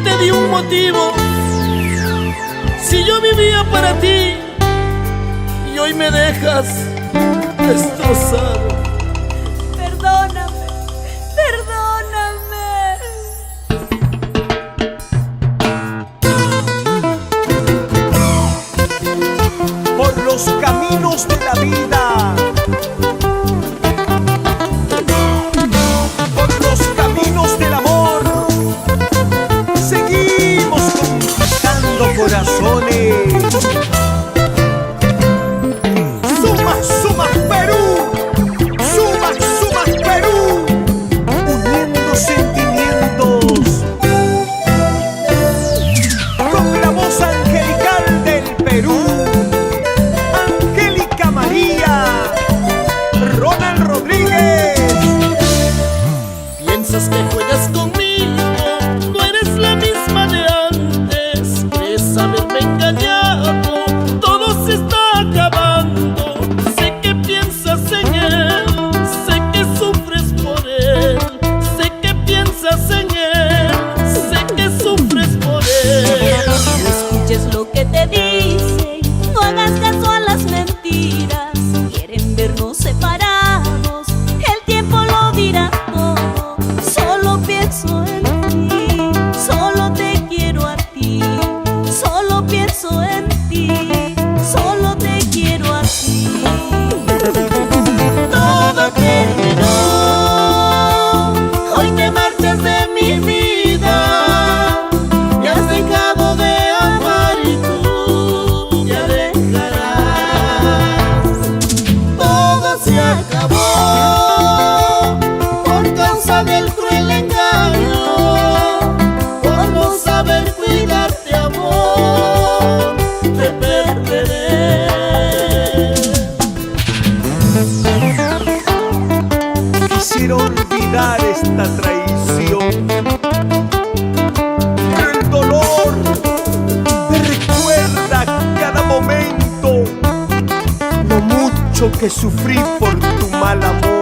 te di un motivo. Si yo vivía para ti y hoy me dejas destrozado. Perdóname, perdóname. Por los caminos de la vida, por los caminos del amor, seguimos conquistando corazones. Suma, suma Perú, suma, suma Perú, uniendo sentimientos con la voz angelical del Perú. Piensas que juegas conmigo, no eres la misma de antes. Crees haberme engañado, todo se está acabando. Sé que piensas en él, sé que sufres por él. Sé que piensas en él, sé que sufres por él. No escuches lo que te dicen, no hagas caso a las mentiras. Quieren vernos separados, el tiempo lo dirá todo. Solo pienso en ti, solo te quiero a ti. Solo pienso en ti, solo te quiero a ti. Todo terminó, hoy te marchas de mi vida. Me has dejado de amar y tú ya dejarás. Todo se acabó por causa del cruel engaño, por no saber cuidarte, amor, te perderé. Quisiera olvidar esta traición, pero el dolor me recuerda cada momento lo mucho que sufrí por tu mal amor.